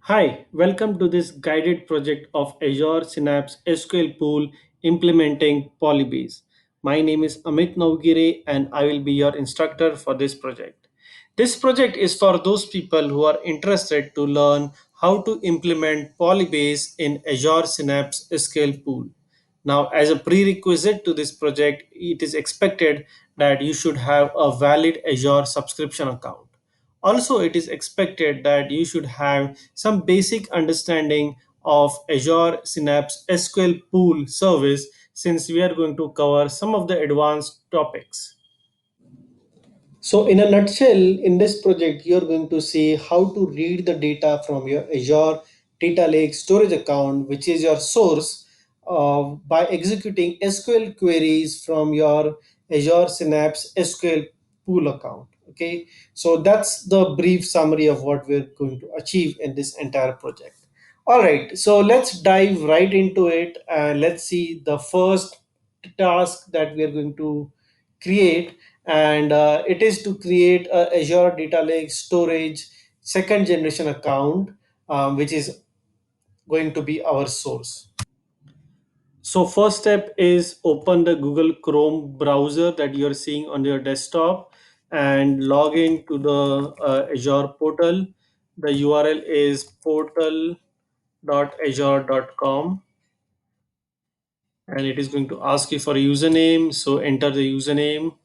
Hi, welcome to this guided project of Azure Synapse SQL Pool implementing Polybase. My name is Amit Navgire and I will be your instructor for this project. This project is for those people who are interested to learn how to implement Polybase in Azure Synapse SQL Pool. Now, as a prerequisite to this project, it is expected that you should have a valid Azure subscription account. Also, it is expected that you should have some basic understanding of Azure Synapse SQL Pool service since we are going to cover some of the advanced topics. So, in a nutshell, in this project, you're going to see how to read the data from your Azure Data Lake Storage account, which is your source, by executing SQL queries from your Azure Synapse SQL Pool account. Okay, so that's the brief summary of what we're going to achieve in this entire project. All right, so let's dive right into it and let's see the first task that we are going to create, and it is to create a Azure Data Lake Storage second generation account, which is going to be our source. So first step is open the Google Chrome browser that you're seeing on your desktop and log in to the Azure portal. The URL is portal.azure.com, and it is going to ask you for a username. So enter the username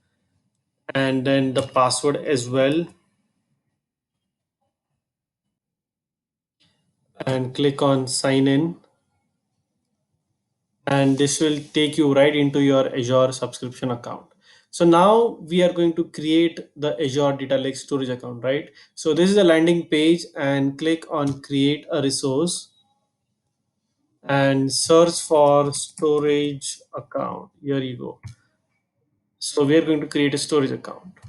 and then the password as well, and click on sign in, and this will take you right into your Azure subscription account. So now we are going to create the Azure Data Lake Storage account, right? So this is the landing page, and click on create a resource and search for storage account. Here you go. So we are going to create a storage account.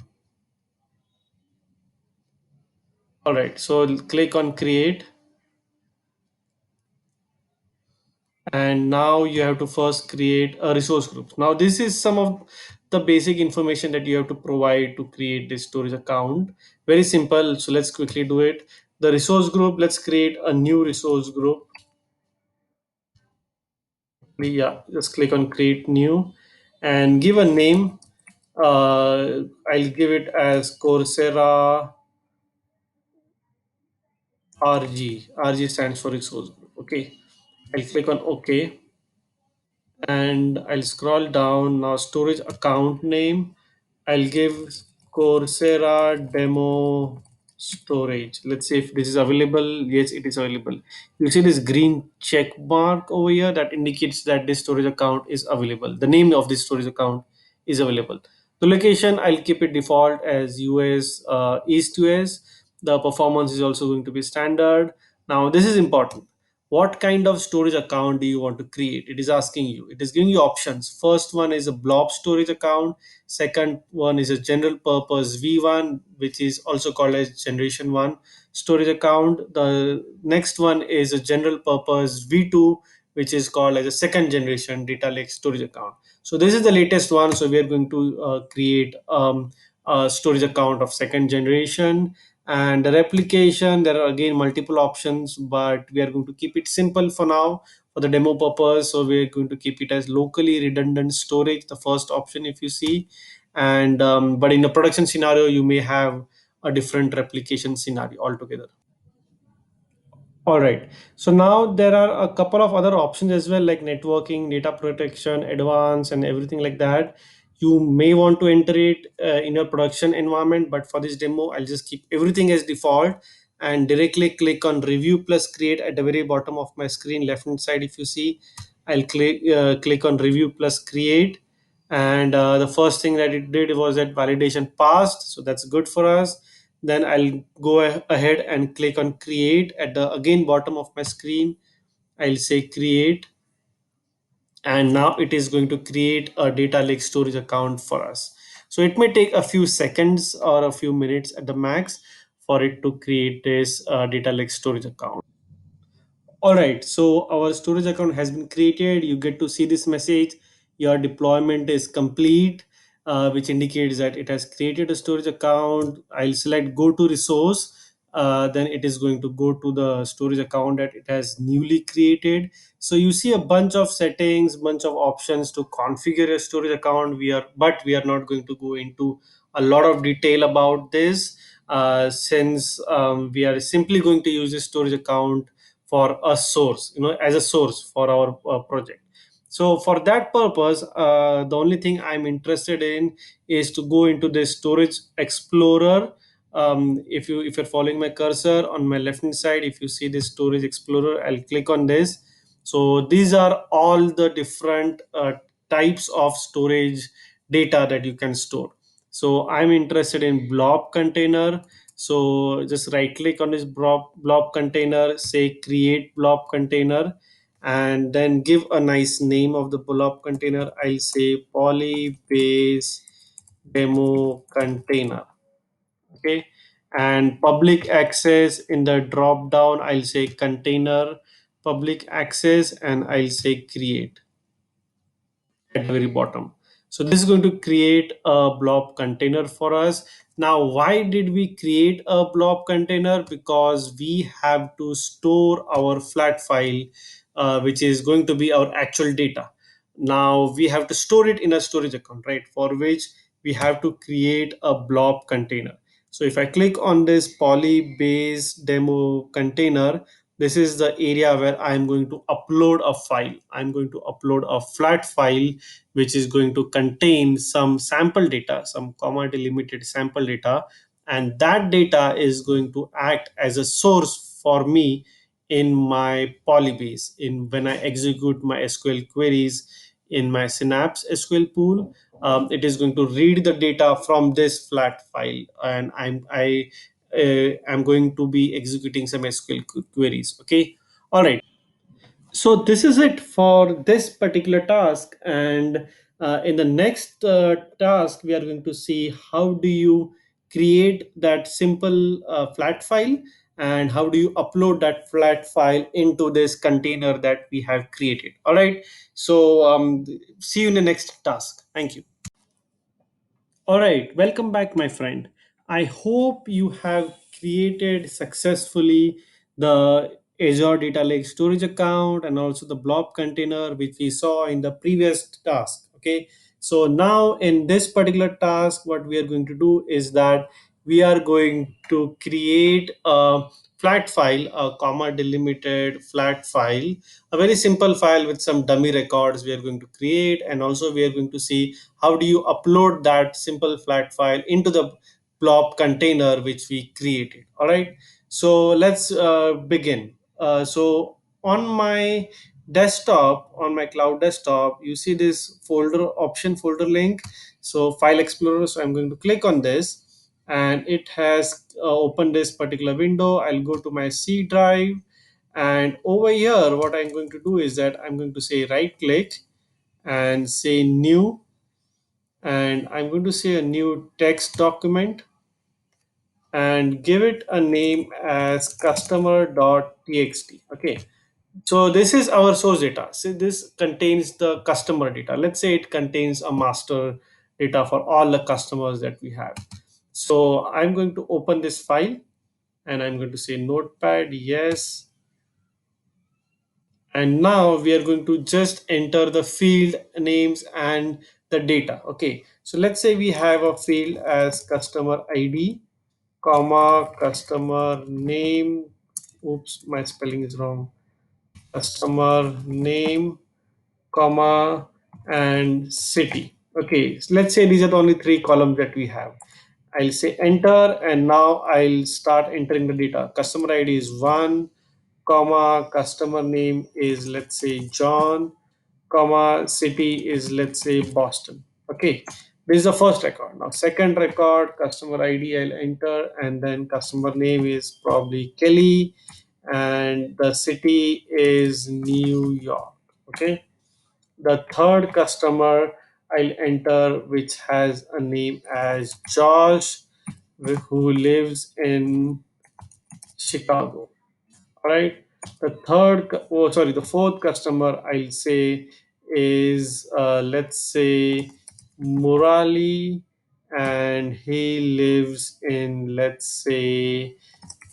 All right, so click on create, and now you have to first create a resource group. Now this is some of the basic information that you have to provide to create this storage account. Very simple, so let's quickly do it. The resource group, let's create a new resource group. Yeah, just click on create new and give a name. I'll give it as Coursera RG stands for resource group. Okay, I'll click on OK, and I'll scroll down. Now storage account name, I'll give Coursera demo storage. Let's see if this is available. Yes, it is available. You see this green check mark over here that indicates that this storage account is available. The name of this storage account is available. The location, I'll keep it default as US, East US. The performance is also going to be standard. Now this is important. What kind of storage account do you want to create? It is asking you. It is giving you options. First one is a blob storage account. Second one is a general purpose V1, which is also called as generation 1 storage account. The next one is a general purpose V2, which is called as a second generation data lake storage account. So this is the latest one. So we are going to create a storage account of second generation. And the replication, there are again multiple options, but we are going to keep it simple for now for the demo purpose. So we're going to keep it as locally redundant storage, the first option if you see. And but in a production scenario, you may have a different replication scenario altogether. All right. So now there are a couple of other options as well, like networking, data protection, advanced, and everything like that. You may want to enter it in your production environment, but for this demo, I'll just keep everything as default and directly click on review plus create at the very bottom of my screen, left hand side. If you see, I'll click on review plus create. And the first thing that it did was that validation passed. So that's good for us. Then I'll go ahead and click on create at the again bottom of my screen. I'll say create, and now it is going to create a data lake storage account for us. So it may take a few seconds or a few minutes at the max for it to create this data lake storage account. All right, so our storage account has been created. You get to see this message. Your deployment is complete, which indicates that it has created a storage account. I'll select go to resource. then it is going to go to the storage account that it has newly created. So you see a bunch of settings, bunch of options to configure a storage account. We are not going to go into a lot of detail about this, since we are simply going to use this storage account for a source, as a source for our project. So for that purpose, the only thing I'm interested in is to go into the storage explorer. If you're following my cursor on my left hand side, if you see this storage explorer, I'll click on this. So these are all the different types of storage data that you can store. So I'm interested in blob container. So just right click on this blob container, say create blob container, and then give a nice name of the blob container. I'll say Polybase demo container. Okay. And public access, in the drop down I'll say container public access, and I'll say create at the very bottom. So this is going to create a blob container for us. Now, why did we create a blob container? Because we have to store our flat file, which is going to be our actual data. Now we have to store it in a storage account, right? For which we have to create a blob container. So if I click on this Polybase demo container, this is the area where I'm going to upload a file. I'm going to upload a flat file which is going to contain some sample data, some comma delimited sample data, and that data is going to act as a source for me in my Polybase. In when I execute my SQL queries in my Synapse SQL pool, it is going to read the data from this flat file, and I'm going to be executing some SQL queries. Okay, all right. So this is it for this particular task, and in the next task we are going to see how do you create that simple flat file, and how do you upload that flat file into this container that we have created. All right, so see you in the next task. Thank you. All right, welcome back, my friend. I hope you have created successfully the Azure Data Lake Storage account and also the Blob container, which we saw in the previous task. Okay, so now in this particular task, what we are going to do is that we are going to create a flat file, a comma delimited flat file, a very simple file with some dummy records we are going to create, and also we are going to see how do you upload that simple flat file into the blob container which we created. All right, so let's begin. So on my desktop, on my cloud desktop, you see this folder option folder link, so file explorer. So I'm going to click on this, and it has opened this particular window. I'll go to my C drive, and over here what I'm going to do is that I'm going to say right click and say new, and I'm going to say a new text document and give it a name as customer.txt. Okay, so this is our source data. So this contains the customer data. Let's say it contains a master data for all the customers that we have. So I'm going to open this file, and I'm going to say notepad, yes. And now we are going to just enter the field names and the data. Okay, so let's say we have a field as customer ID, comma, customer name. Oops, my spelling is wrong. Customer name, comma, and city. Okay, so let's say these are the only three columns that we have. I'll say enter, and now I'll start entering the data. Customer ID is 1, comma, customer name is, let's say, John, comma, city is, let's say, Boston. Okay, this is the first record. Now second record, customer ID I'll enter, and then customer name is probably Kelly, and the city is New York. Okay, the third customer I'll enter, which has a name as Josh, who lives in Chicago. All right. The fourth customer I'll say is, let's say, Murali, and he lives in, let's say,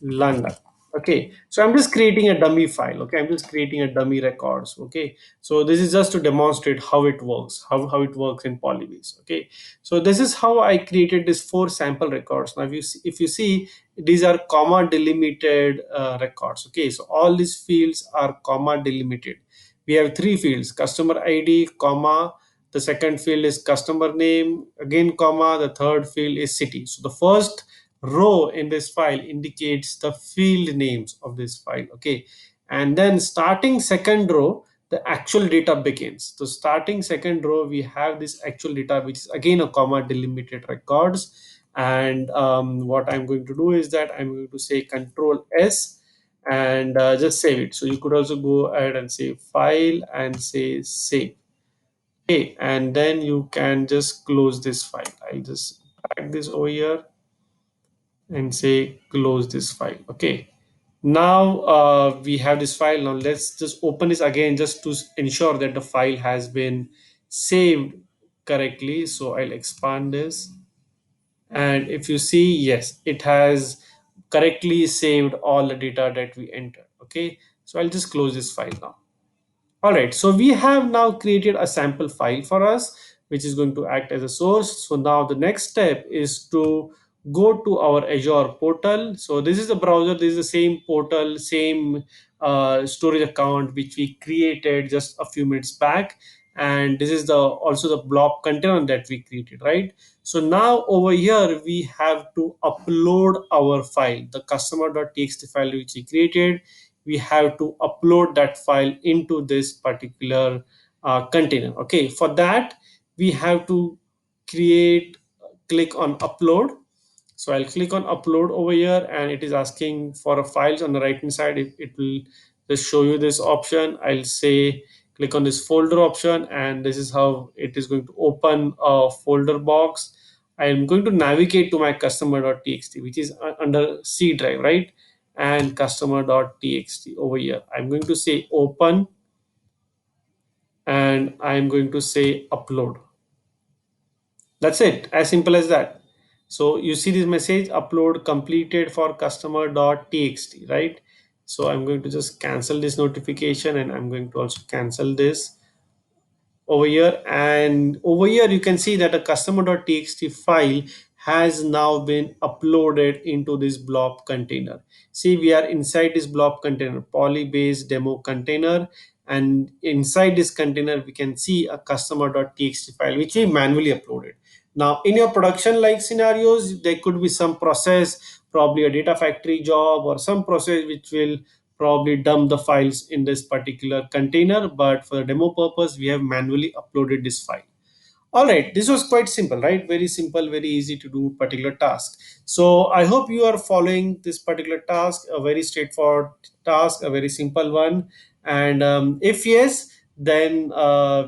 London. Okay, so I'm just creating a dummy file. Okay, I'm just creating a dummy records. Okay, so this is just to demonstrate how it works, how it works in Polybase. Okay, so this is how I created this four sample records. Now if you see, these are comma delimited records. Okay, so all these fields are comma delimited. We have three fields: customer ID, comma, the second field is customer name, again comma, the third field is city. So the first row in this file indicates the field names of this file. Okay, and then starting second row, the actual data begins. So starting second row, we have this actual data, which is again a comma delimited records. And what I'm going to do is that I'm going to say Control S and just save it. So you could also go ahead and say file and say save. Okay, and then you can just close this file. I'll just drag this over here and say close this file. Okay, now we have this file. Now let's just open this again just to ensure that the file has been saved correctly. So I'll expand this, and if you see, yes, it has correctly saved all the data that we entered. Okay, so I'll just close this file now. All right, so we have now created a sample file for us, which is going to act as a source. So now the next step is to go to our Azure portal. So this is the browser, this is the same portal, same storage account which we created just a few minutes back. And this is the also the blob container that we created, right? So now over here, we have to upload our file, the customer.txt file which we created. We have to upload that file into this particular container. Okay, for that we have to create, click on upload. So I'll click on upload over here, and it is asking for a files on the right hand side. It will just show you this option. I'll say click on this folder option, and this is how it is going to open a folder box. I'm going to navigate to my customer.txt, which is under C drive, right? And customer.txt over here. I'm going to say open, and I'm going to say upload. That's it, as simple as that. So you see this message, upload completed for customer.txt, right? So I'm going to just cancel this notification, and I'm going to also cancel this over here. And over here you can see that a customer.txt file has now been uploaded into this blob container. See, we are inside this blob container, Polybase demo container, and inside this container we can see a customer.txt file which we manually uploaded. Now in your production like scenarios, there could be some process, probably a data factory job or some process which will probably dump the files in this particular container, but for the demo purpose we have manually uploaded this file. All right, this was quite simple, right? Very simple, very easy to do particular task. So I hope you are following this particular task, a very straightforward task, a very simple one. And if yes, then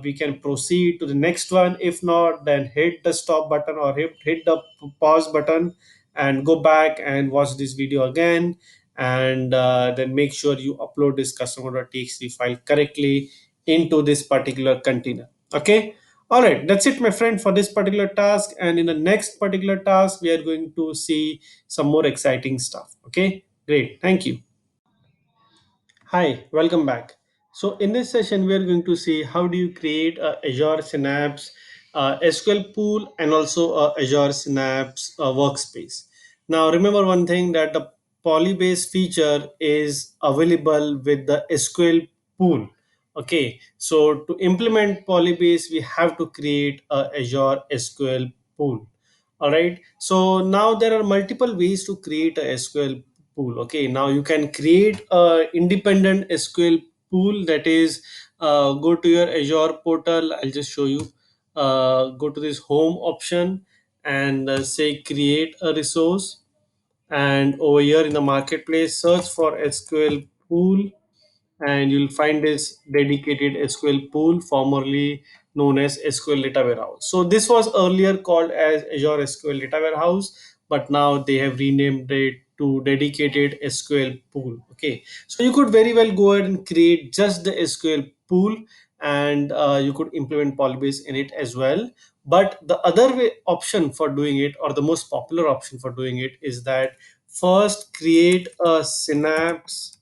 we can proceed to the next one. If not, then hit the stop button or hit the pause button and go back and watch this video again. And then make sure you upload this customer.txt file correctly into this particular container. Okay. All right, that's it, my friend, for this particular task. And in the next particular task, we are going to see some more exciting stuff. Okay, great. Thank you. Hi, welcome back. So in this session, we are going to see how do you create a Azure Synapse SQL pool and also a Azure Synapse workspace. Now, remember one thing, that the Polybase feature is available with the SQL pool. Okay, so to implement Polybase, we have to create a Azure SQL pool. All right, so now there are multiple ways to create a SQL pool. Okay, now you can create a independent SQL pool, that is, go to your Azure portal. I'll just show you. Go to this home option and say create a resource, and over here in the marketplace, search for SQL pool, and you'll find this dedicated SQL pool, formerly known as SQL Data Warehouse. So this was earlier called as Azure SQL Data Warehouse, but now they have renamed it to dedicated SQL pool. Okay, so you could very well go ahead and create just the SQL pool, and you could implement Polybase in it as well. But the other way option for doing it, or the most popular option for doing it, is that first create a Synapse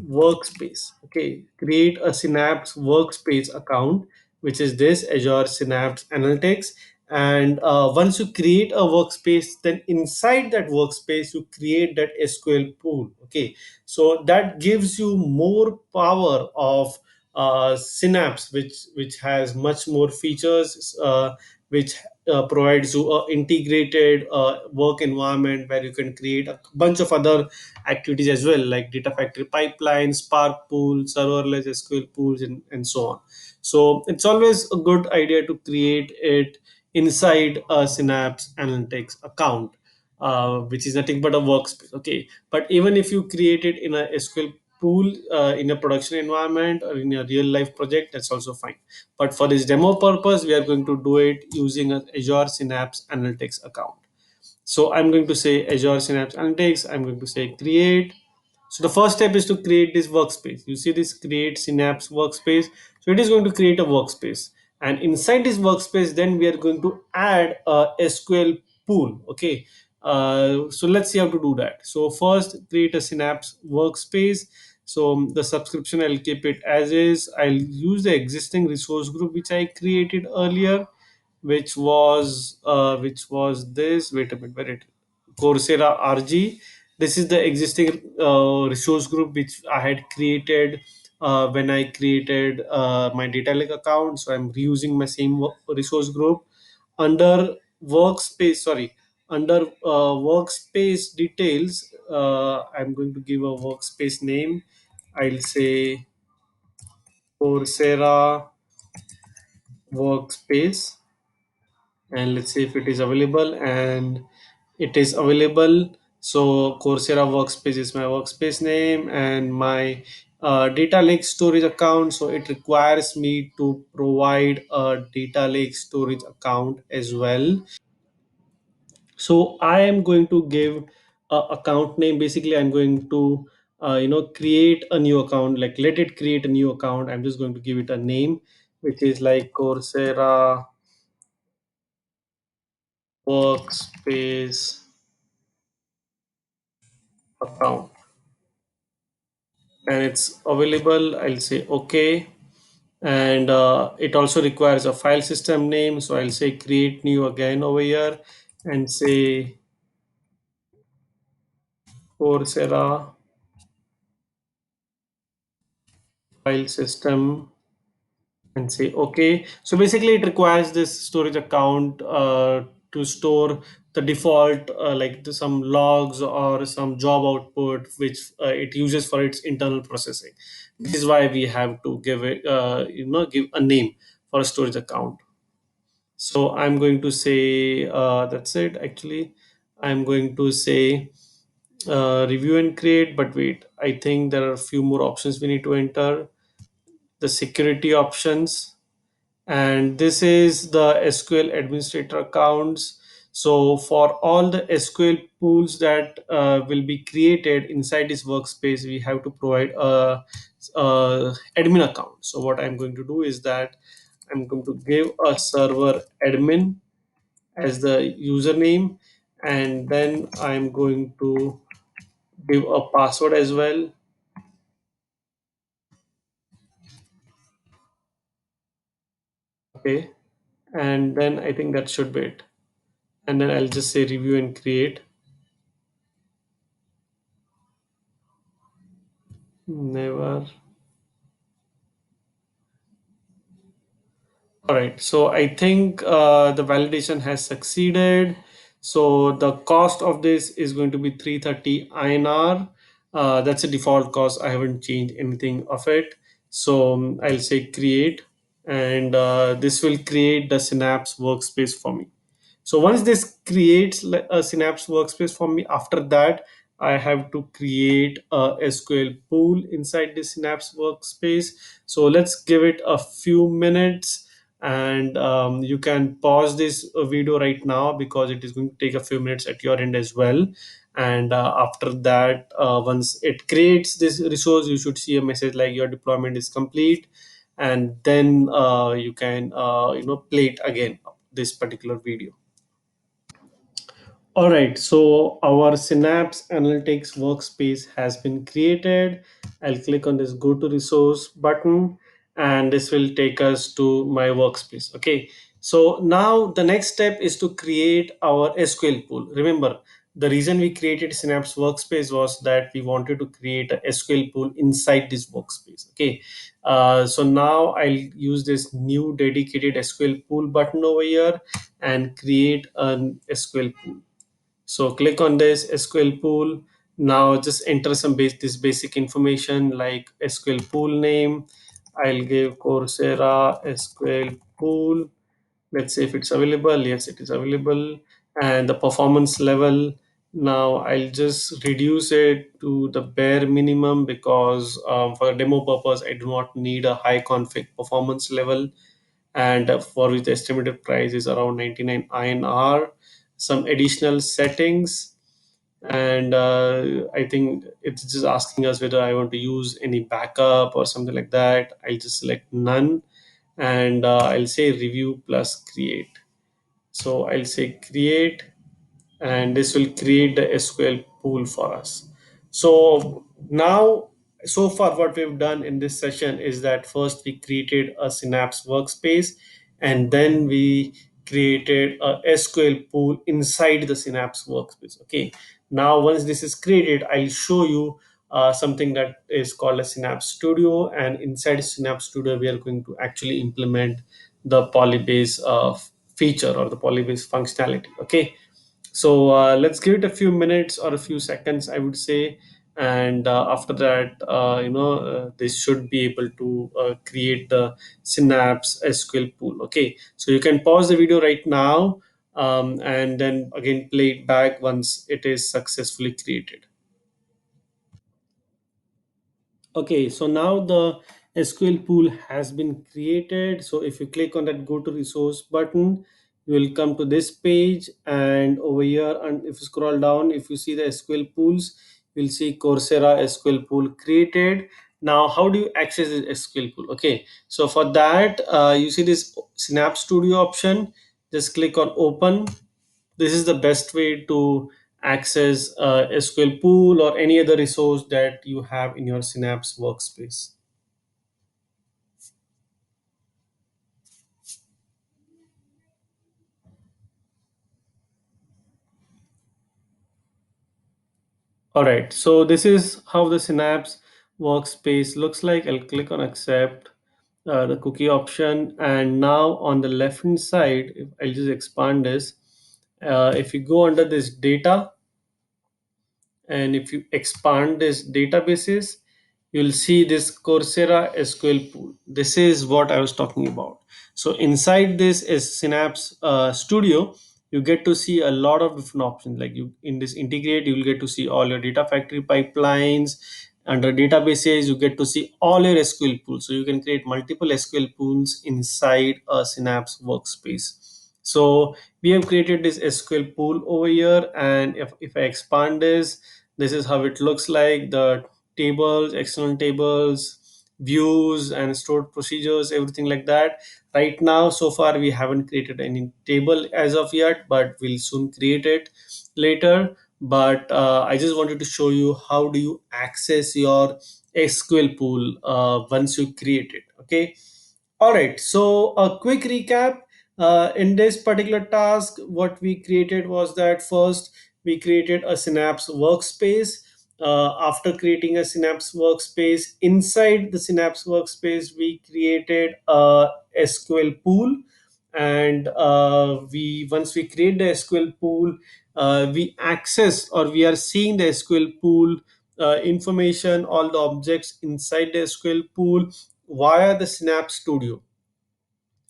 workspace. Okay, create a Synapse workspace account, which is this Azure Synapse Analytics. And once you create a workspace, then inside that workspace you create that SQL pool. Okay, so that gives you more power of Synapse, which has much more features, which provides you a integrated work environment where you can create a bunch of other activities as well, like data factory pipelines, Spark pool, serverless SQL pools, and so on. So it's always a good idea to create it inside a Synapse Analytics account, which is nothing but a workspace. Okay, but even if you create it in a SQL pool in a production environment or in a real life project, that's also fine. But for this demo purpose, we are going to do it using an Azure Synapse Analytics account. So I'm going to say Azure Synapse Analytics. I'm going to say create. So the first step is to create this workspace. You see this create Synapse workspace. So it is going to create a workspace. And inside this workspace, then we are going to add a SQL pool. Okay. So let's see how to do that. So first create a Synapse workspace. So the subscription, I'll keep it as is. I'll use the existing resource group which I created earlier, which was this. Wait a minute, where it Coursera RG. This is the existing resource group which I had created when I created my data lake account. So I'm reusing my same resource group under workspace. Sorry, under workspace details. I'm going to give a workspace name. I'll say Coursera workspace, and let's see if it is available. And it is available. So Coursera workspace is my workspace name, and my data lake storage account. So it requires me to provide a data lake storage account as well. So I am going to give a account name. Basically, I'm going to create a new account, like let it create a new account. I'm just going to give it a name, which is like Coursera workspace account, and it's available. I'll say okay. And it also requires a file system name, so I'll say create new again over here and say Coursera file system and say okay. So basically it requires this storage account to store the default some logs or some job output which it uses for its internal processing. This is why we have to give it give a name for a storage account. So I'm going to say that's it. Actually, I'm going to say review and create. But wait, I think there are a few more options we need to enter. The security options, and this is the SQL administrator accounts. So for all the SQL pools that will be created inside this workspace, we have to provide a admin account. So what I'm going to do is that I'm going to give a server admin as the username, and then I'm going to give a password as well. Okay, and then I think that should be it. And then I'll just say review and create. Never. All right, so I think the validation has succeeded. So the cost of this is going to be 330 INR. That's a default cost. I haven't changed anything of it. So I'll say create, and this will create the Synapse workspace for me. So once this creates a Synapse workspace for me, after that, I have to create a SQL pool inside the Synapse workspace. So let's give it a few minutes, and you can pause this video right now because it is going to take a few minutes at your end as well. And after that, once it creates this resource, you should see a message like your deployment is complete, and then you can play it again, this particular video. All right, so our Synapse Analytics workspace has been created. I'll click on this go to resource button and this will take us to my workspace. Okay, so now the next step is to create our SQL pool. Remember, the reason we created Synapse workspace was that we wanted to create a SQL pool inside this workspace. Okay, so now I'll use this new dedicated SQL pool button over here and create an SQL pool. So click on this SQL pool. Now just enter some this basic information like SQL pool name. I'll give Coursera SQL pool. Let's see if it's available. Yes, it is available. And the performance level. Now I'll just reduce it to the bare minimum because for demo purpose, I do not need a high config performance level, and for which the estimated price is around 99 INR. Some additional settings, and I think it's just asking us whether I want to use any backup or something like that. I'll just select none, and I'll say review plus create. So I'll say create, and this will create the SQL pool for us. So now, so far, what we've done in this session is that first we created a Synapse workspace, and then we created a SQL pool inside the Synapse workspace. Okay. Now, once this is created, I'll show you something that is called a Synapse Studio, and inside Synapse Studio, we are going to actually implement the Polybase feature or the Polybase functionality. Okay, so let's give it a few minutes or a few seconds, I would say. And after that, this should be able to create the Synapse SQL pool. Okay, so you can pause the video right now, and then again play it back once it is successfully created. Okay, so now the SQL pool has been created. So if you click on that go to resource button, you will come to this page, and over here, and if you scroll down, if you see the SQL pools, you'll see Coursera SQL pool created. Now, how do you access this SQL pool? Okay, so for that, you see this Synapse Studio option. Just click on open. This is the best way to access SQL pool or any other resource that you have in your Synapse workspace. All right, so this is how the Synapse workspace looks like. I'll click on accept the cookie option, and now on the left hand side, if I'll just expand this. If you go under this data, and if you expand this databases, you'll see this Coursera SQL pool. This is what I was talking about. So inside this is Synapse Studio. You get to see a lot of different options. Like you in this integrate, you will get to see all your data factory pipelines. Under databases, you get to see all your SQL pools. So you can create multiple SQL pools inside a Synapse workspace. So we have created this SQL pool over here, and if I expand this is how it looks like. The tables, external tables, views, and stored procedures, everything like that. Right now, so far, we haven't created any table as of yet, but we'll soon create it later. But I just wanted to show you how do you access your SQL pool once you create it. Okay. All right, so a quick recap. In this particular task, what we created was that first we created a Synapse workspace. After creating a Synapse workspace, inside the Synapse workspace, we created a SQL pool. And we once we create the SQL pool, we access or we are seeing the SQL pool information, all the objects inside the SQL pool via the Synapse Studio.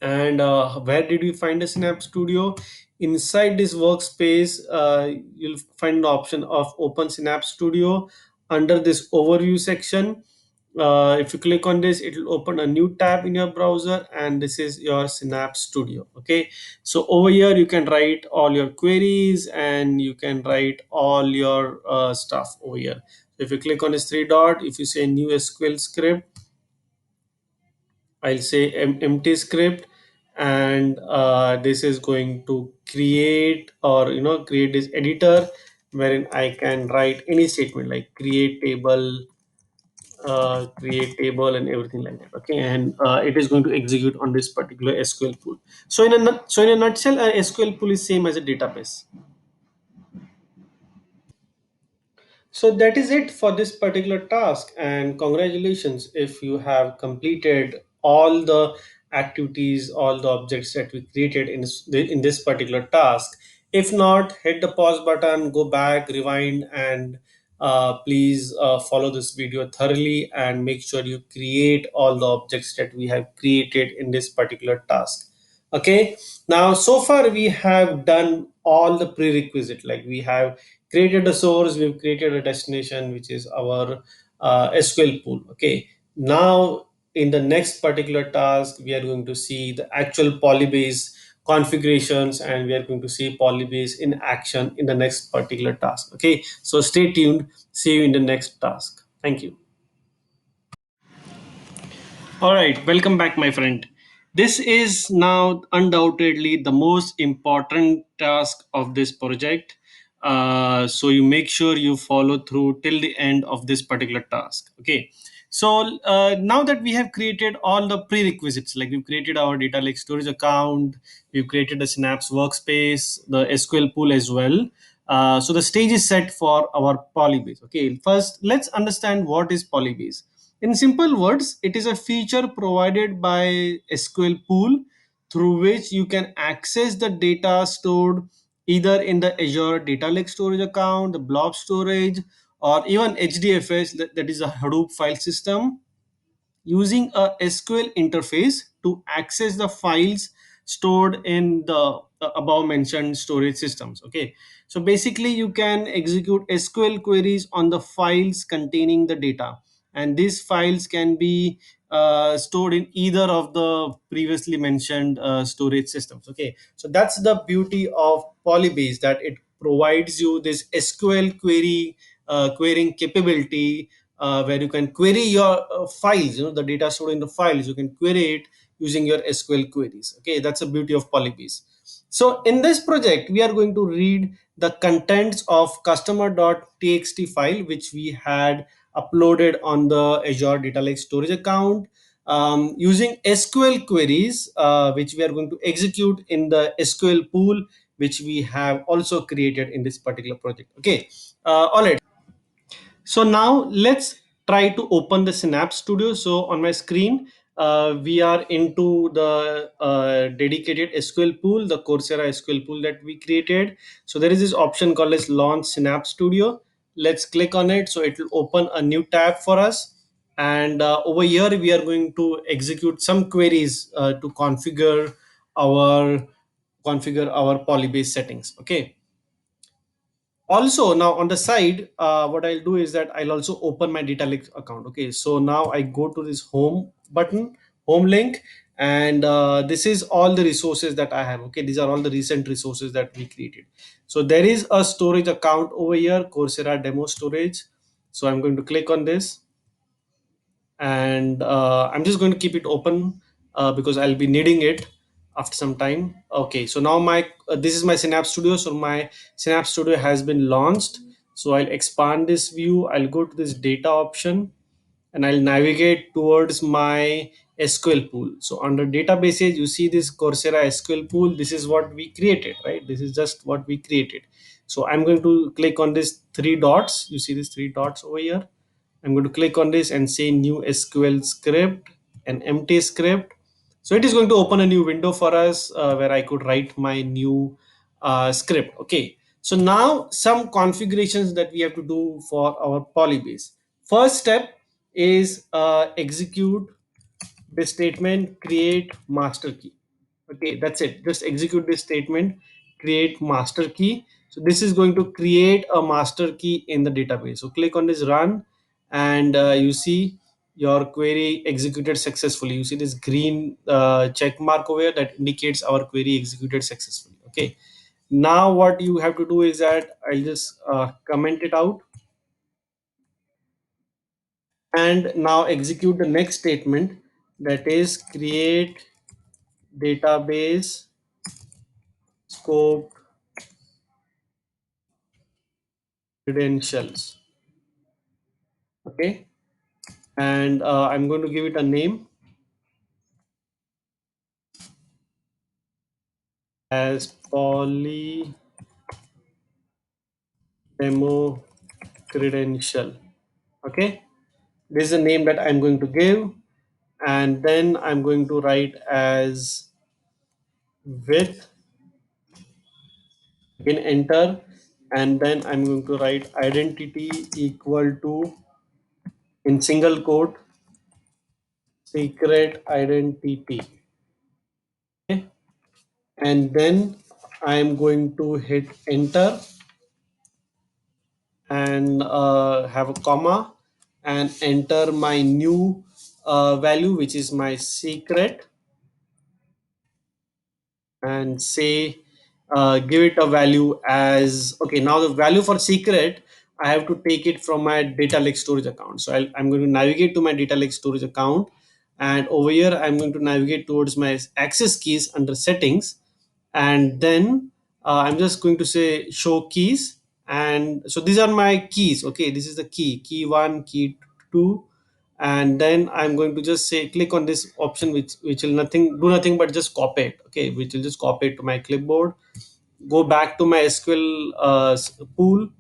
And where did we find the Synapse Studio? Inside this workspace, you'll find the option of Open Synapse Studio under this overview section. If you click on this, it will open a new tab in your browser, and this is your Synapse Studio. Okay, so over here you can write all your queries and you can write all your stuff over here. So if you click on this three dot, if you say new SQL script, I'll say empty script, and this is going to create, or create this editor wherein I can write any statement like create table and everything like that. Okay, and it is going to execute on this particular SQL pool. So in a nutshell, a SQL pool is same as a database. So that is it for this particular task, and congratulations if you have completed all the activities, all the objects that we created in this particular task. If not, hit the pause button, go back, rewind, and please follow this video thoroughly and make sure you create all the objects that we have created in this particular task. Okay, now so far we have done all the prerequisite, like we have created a source, we've created a destination, which is our SQL pool. Okay, now in the next particular task we are going to see the actual Polybase configurations, and we are going to see Polybase in action in the next particular task. Okay, so stay tuned, see you in the next task. Thank you. All right, welcome back, my friend. This is now undoubtedly the most important task of this project. So you make sure you follow through till the end of this particular task. Okay. So now that we have created all the prerequisites, like we've created our data lake storage account, we've created the Synapse workspace, the SQL pool as well. So the stage is set for our Polybase. Okay. First, let's understand what is Polybase. In simple words, it is a feature provided by SQL Pool through which you can access the data stored either in the Azure Data Lake Storage account, the Blob storage, or even HDFS, that is a Hadoop file system, using a SQL interface to access the files stored in the above mentioned storage systems. Okay, so basically you can execute SQL queries on the files containing the data, and these files can be stored in either of the previously mentioned storage systems. Okay, so that's the beauty of Polybase, that it provides you this SQL querying capability, where you can query your files, the data stored in the files, you can query it using your SQL queries. Okay, that's the beauty of Polybase. So in this project, we are going to read the contents of customer.txt file, which we had uploaded on the Azure Data Lake Storage account, using SQL queries, which we are going to execute in the SQL pool, which we have also created in this particular project. Okay, all right. So now let's try to open the Synapse Studio. So on my screen, we are into the dedicated SQL pool, the Coursera SQL pool that we created. So there is this option called as Launch Synapse Studio. Let's click on it. So it will open a new tab for us. And over here, we are going to execute some queries to configure our Polybase settings. Okay, also now on the side, what I'll do is that I'll also open my data lake account. Okay, so now I go to this home button, home link, and this is all the resources that I have. Okay, these are all the recent resources that we created. So there is a storage account over here, Coursera demo storage. So I'm going to click on this, and I'm just going to keep it open because I'll be needing it after some time. Okay, so now my this is my Synapse Studio. So my Synapse Studio has been launched. So I'll expand this view. I'll go to this data option, and I'll navigate towards my SQL pool. So under databases, you see this Coursera SQL pool. This is what we created, right? This is just what we created. So I'm going to click on this three dots. You see these three dots over here. I'm going to click on this and say new SQL script, an empty script. So it is going to open a new window for us where I could write my new script. Okay. So now some configurations that we have to do for our Polybase. First step is execute this statement, create master key. Okay, that's it. Just execute this statement, create master key. So this is going to create a master key in the database. So click on this run, and you see your query executed successfully. You see this green check mark over here that indicates our query executed successfully. Okay, now what you have to do is that I'll just comment it out, and now execute the next statement, that is create database scope credentials. Okay, and I'm going to give it a name as poly demo credential. Okay, this is a name that I'm going to give, and then I'm going to write as with, again enter, and then I'm going to write identity equal to, in single quote, secret identity. Okay, and then I'm going to hit enter and have a comma and enter my new value, which is my secret, and say give it a value as, okay, now the value for secret I have to take it from my data lake storage account. So I'm going to navigate to my data lake storage account, and over here I'm going to navigate towards my access keys under settings, and then I'm just going to say show keys. And so these are my keys. Okay, this is the key 1, key 2, and then I'm going to just say click on this option, which will nothing do nothing but just copy it. Okay, which will just copy it to my clipboard, go back to my SQL pool,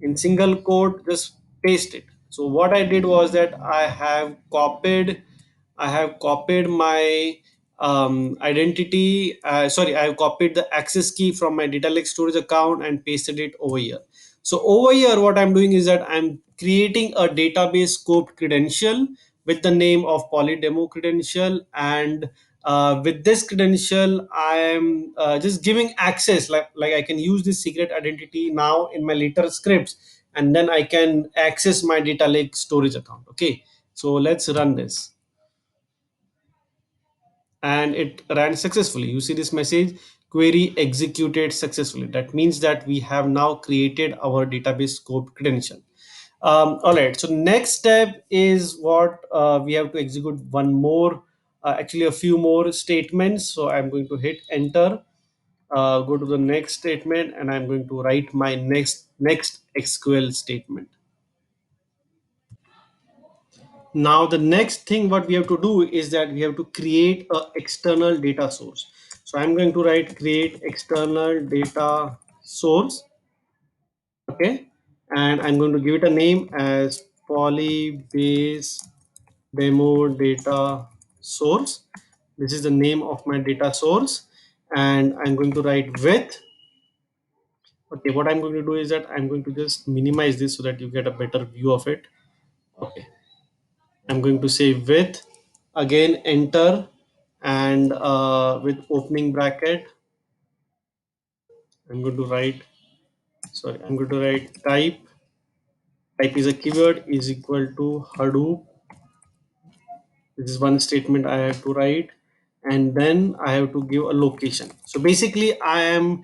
in single quote, just paste it. So what I did was that I have copied my identity. Sorry, I have copied the access key from my data lake storage account and pasted it over here. So over here, what I'm doing is that I'm creating a database scoped credential with the name of polydemo credential, and with this credential I am just giving access, like I can use this secret identity now in my later scripts, and then I can access my data lake storage account. Okay, so let's run this, and it ran successfully. You see this message, query executed successfully. That means that we have now created our database scope credential. All right, so next step is what we have to execute one more, actually a few more statements. So I'm going to hit enter, go to the next statement, and I'm going to write my next SQL statement. Now the next thing what we have to do is that we have to create a external data source. So I'm going to write create external data source. Okay, and I'm going to give it a name as polybase demo data source. This is the name of my data source, and I'm going to write with. Okay, what I'm going to do is that I'm going to just minimize this so that you get a better view of it. Okay, I'm going to say with, again enter, and with opening bracket I'm going to write, sorry, I'm going to write type is a keyword, is equal to Hadoop. This is one statement I have to write, and then I have to give a location. So basically I am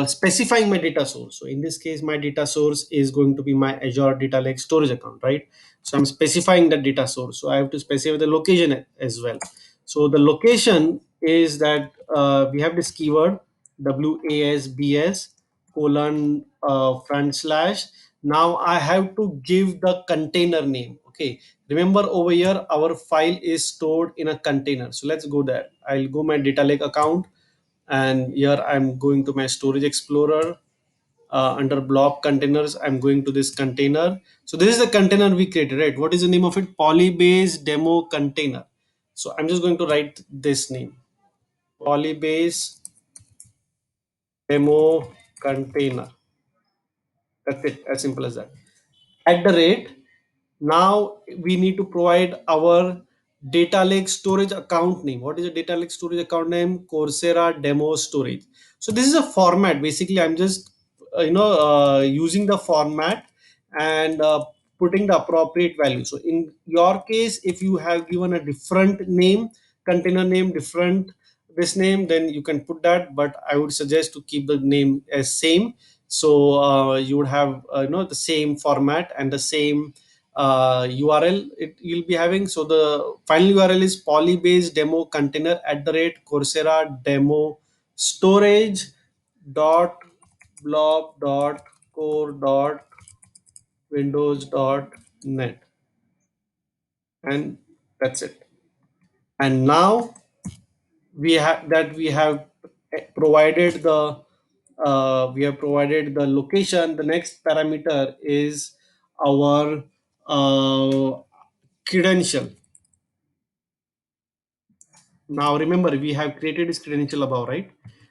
specifying my data source. So in this case my data source is going to be my Azure Data Lake Storage account, right? So I'm specifying the data source, so I have to specify the location as well. So the location is that we have this keyword WASBS colon front slash. Now I have to give the container name. Okay, remember over here our file is stored in a container. So let's go there. I'll go my data lake account, and here I'm going to my storage explorer. Under blob containers I'm going to this container. So this is the container we created, right? What is the name of it? Polybase demo container. So I'm just going to write this name, polybase demo container. That's it, as simple as that. At the rate, now we need to provide our data lake storage account name. What is the data lake storage account name? Coursera demo storage. So this is a format. Basically I'm just using the format and putting the appropriate value. So in your case, if you have given a different name, container name, different this name, then you can put that, but I would suggest to keep the name as same. So you would have the same format and the same URL you'll be having. So the final URL is polybase demo container at the rate Coursera demo storage dot blob dot core dot windows dot net, and that's it. And now we have provided the location. The next parameter is our credential. Now remember, we have created this credential above, right?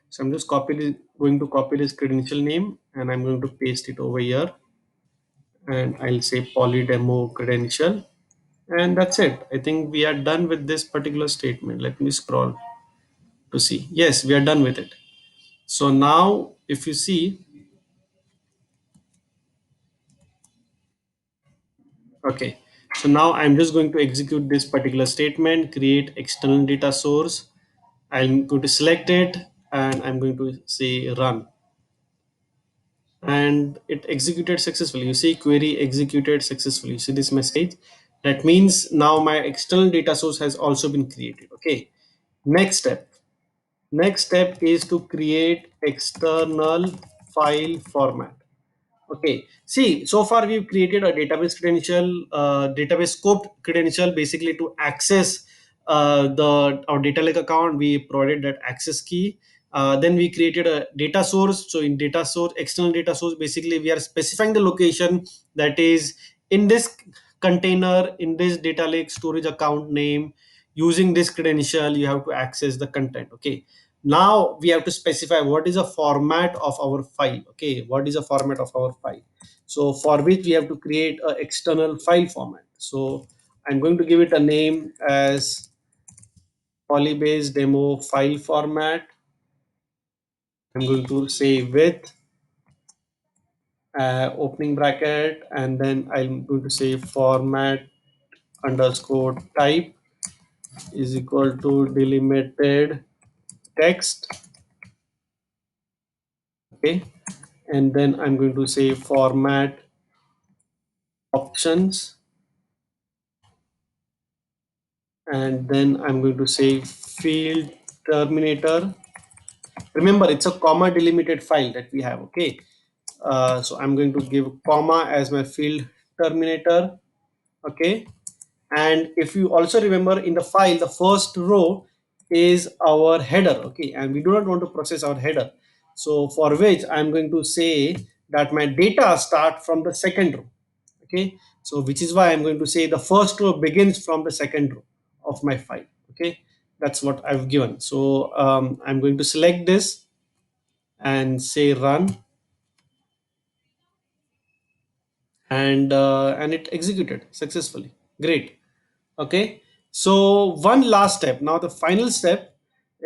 So I'm just going to copy this credential name, and I'm going to paste it over here, and I'll say polydemo credential, and that's it. I think we are done with this particular statement. Let me scroll to see. Yes, we are done with it. So now if you see, okay, so now I'm just going to execute this particular statement, create external data source. I'm going to select it, and I'm going to say run, and it executed successfully. You see query executed successfully. You see this message. That means now my external data source has also been created. Okay, next step. Next step is to create external file format. Okay, see, so far we've created a database credential, database scoped credential, basically to access the our data lake account. We provided that access key. Then we created a data source. So in data source, external data source, basically we are specifying the location that is in this container, in this data lake storage account name. Using this credential, you have to access the content. Okay, now we have to specify what is the format of our file. Okay, what is the format of our file? So for which we have to create an external file format. So I'm going to give it a name as polybase demo file format. I'm going to say with opening bracket, and then I'm going to say format underscore type is equal to delimited text. Okay, and then I'm going to say format options, and then I'm going to say field terminator. Remember, it's a comma delimited file that we have. Okay, so I'm going to give comma as my field terminator. Okay, and if you also remember, in the file the first row is our header. Okay, and we do not want to process our header, so for which I'm going to say that my data start from the second row. Okay, so which is why I'm going to say the first row begins from the second row of my file. Okay, that's what I've given. So I'm going to select this and say run, and it executed successfully. Great. Okay, so one last step. Now the final step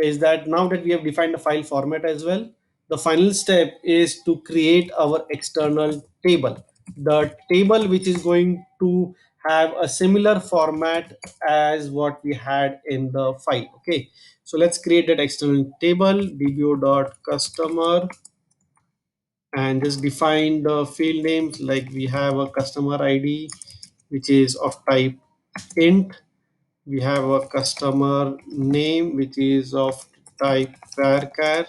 is that now that we have defined the file format as well, the final step is to create our external table, the table which is going to have a similar format as what we had in the file. Okay, so let's create that external table, dbo.customer, and just define the field names. Like we have a customer id which is of type int. We have a customer name which is of type varchar.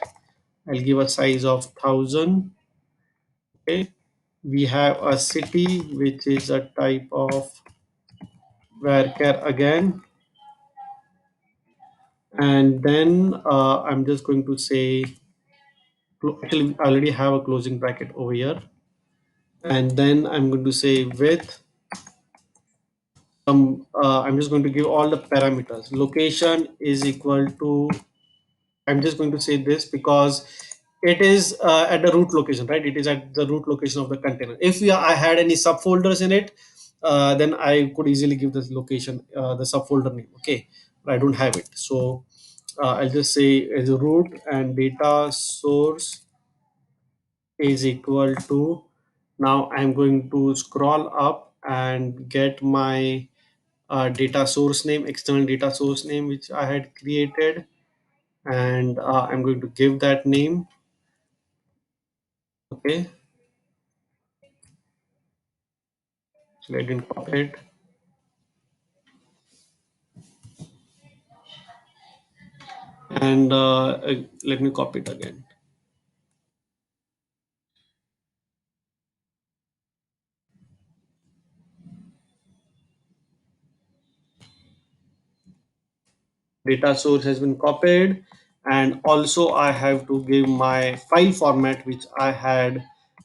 I'll give a size of 1000. Okay, we have a city which is a type of varchar again, and then I'm just going to say, actually I already have a closing bracket over here, and then I'm going to say with some I'm just going to give all the parameters. Location is equal to, I'm just going to say this because it is at the root location, right? It is at the root location of the container. If I had any subfolders in it, then I could easily give this location the subfolder name. Okay, but I don't have it, so I'll just say as a root, and data source is equal to. Now I'm going to scroll up and get my data source name, external data source name, which I had created, and I'm going to give that name. Okay, I didn't copy it. And let me copy it again. Data source has been copied, and also I have to give my file format which I had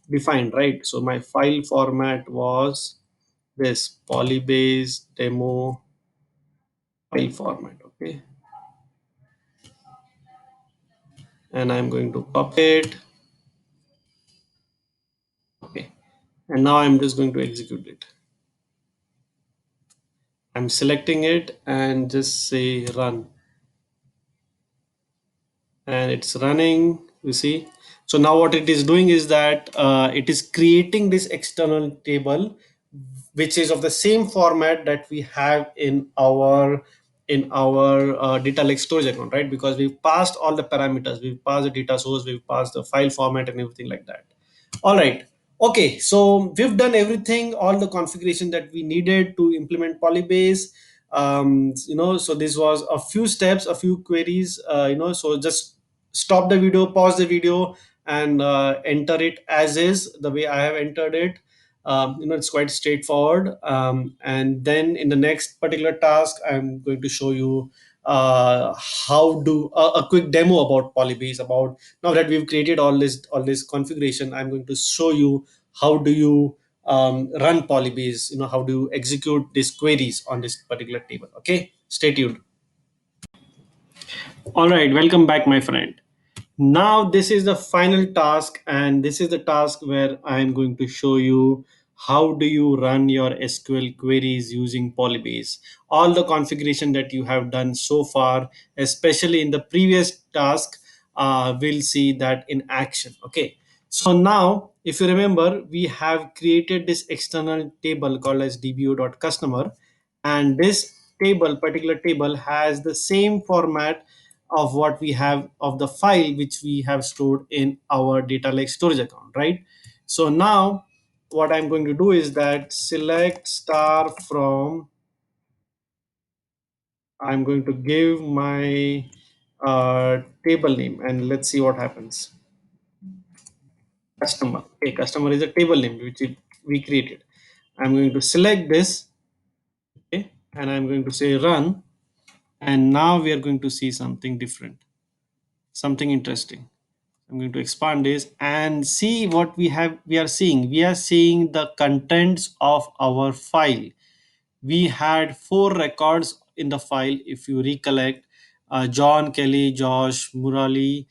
defined, right? So my file format was this polybase demo file format. Okay, and I'm going to copy it. Okay, and now I'm just going to execute it. I'm selecting it and just say run, and it's running, you see. So now what it is doing is that it is creating this external table which is of the same format that we have in our data lake storage account, right? Because we've passed all the parameters, we've passed the data source, we've passed the file format and everything like that. All right. Okay, so we've done everything, all the configuration that we needed to implement Polybase. So this was a few steps, a few queries. So just stop the video, pause the video, and enter it as is the way I have entered it. It's quite straightforward. And then in the next particular task, I'm going to show you how do a quick demo about Polybase. About now that we've created all this configuration, I'm going to show you how do you run Polybase. How do you execute these queries on this particular table. Okay, stay tuned. All right, welcome back, my friend. Now, this is the final task, and this is the task where I am going to show you how do you run your SQL queries using Polybase. All the configuration that you have done so far, especially in the previous task, we'll see that in action. Okay. So now, if you remember, we have created this external table called as dbo.customer, and this particular table, has the same format of what we have of the file which we have stored in our data lake storage account, right? So now what I'm going to do is that select star from, I'm going to give my table name, and let's see what happens. Customer. Okay, customer is a table name which we created. I'm going to select this. Okay, and I'm going to say run, and now we are going to see something different, something interesting. I'm going to expand this and see what we have. We are seeing. We are seeing the contents of our file. We had 4 records in the file. If you recollect, John, Kelly, Josh, Murali,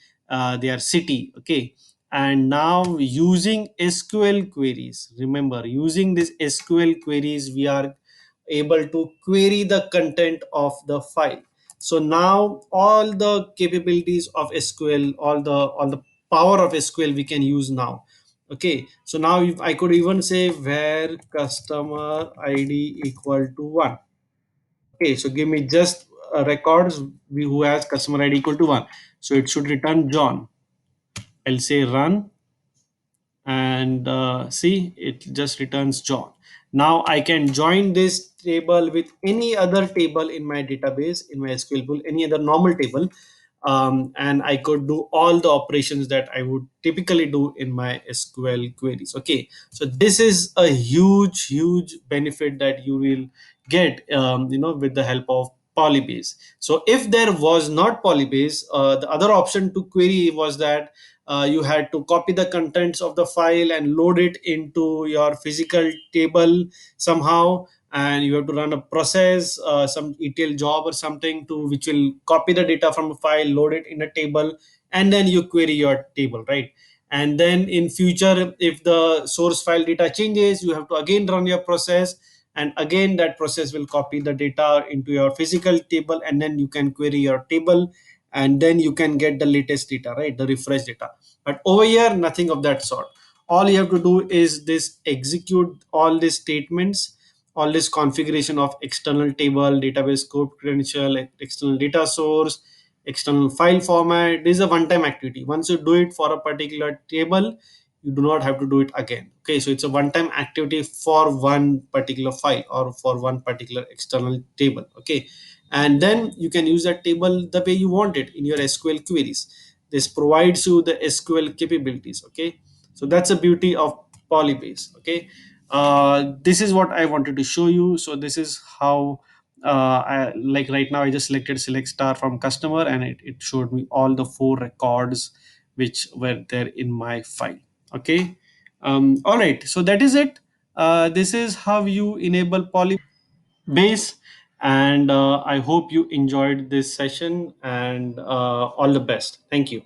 their city. Okay, and now using SQL queries. Remember, using this SQL queries, we are able to query the content of the file. So now all the capabilities of SQL, all the power of SQL we can use now. Okay, so now if I could even say where customer ID equal to 1. Okay, so give me just records who has customer ID equal to 1. So it should return John. I'll say run, and see, it just returns John. Now I can join this table with any other table in my database, in my SQL pool, any other normal table, and I could do all the operations that I would typically do in my SQL queries. Okay, so this is a huge benefit that you will get, with the help of Polybase. So if there was not Polybase, the other option to query was that you had to copy the contents of the file and load it into your physical table somehow, and you have to run a process, some ETL job or something, to which will copy the data from a file, load it in a table, and then you query your table, right? And then in future, if the source file data changes, you have to again run your process, and again that process will copy the data into your physical table, and then you can query your table, and then you can get the latest data, right? The refresh data. But over here, nothing of that sort. All you have to do is this: execute all these statements, all this configuration of external table, database scope credential, external data source, external file format. This is a one-time activity. Once you do it for a particular table, you do not have to do it again. Okay, so it's a one time activity for one particular file or for one particular external table. Okay, and then you can use that table the way you want it in your SQL queries. This provides you the SQL capabilities. Okay, so that's the beauty of Polybase. Okay, this is what I wanted to show you. So this is how like right now I just selected select star from customer, and it showed me all the four records which were there in my file. Okay, all right, so that is it. This is how you enable Polybase, and I hope you enjoyed this session, and all the best. Thank you.